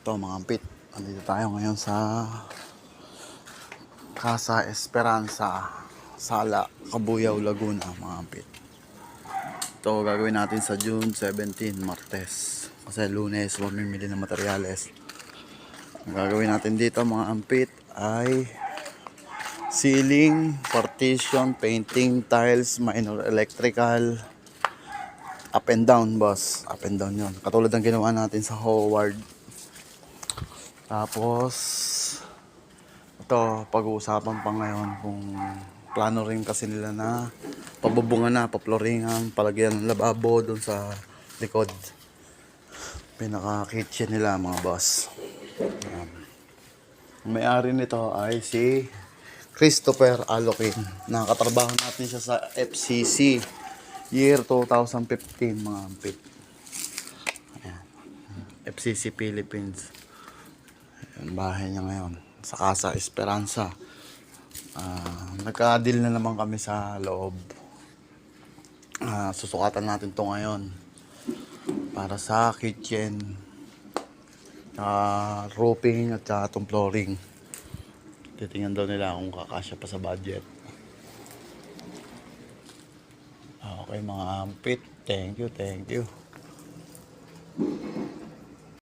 Ito mga ampit, andito tayo ngayon sa Casa Esperanza, Sala, Cabuyao, Laguna mga ampit. Ito gagawin natin sa June 17, Martes. Kasi Lunes, mamimili ng materyales. Ang gagawin natin dito mga ampit ay ceiling, partition, painting, tiles, minor electrical, up and down boss. Up and down yun. Katulad ng ginawa natin sa Howard. Tapos ito, pag-uusapan pa ngayon kung plano rin kasi nila na pabubungan na, paploringan, palagyan ng lababo doon sa likod. Pinaka kitchen nila mga boss. Ang may-ari nito ay si Christopher Alokin. Nakatrabaho natin siya sa FCC year 2015 mga ampit. Ayan. FCC Philippines. Ayan, bahay niya ngayon sa Casa Esperanza. Nagka-deal na naman kami sa loob. Susukatan natin to ngayon para sa kitchen, roofing at saka itong flooring. Titingnan daw nila kung kakasya pa sa budget. Okay mga ampit, thank you.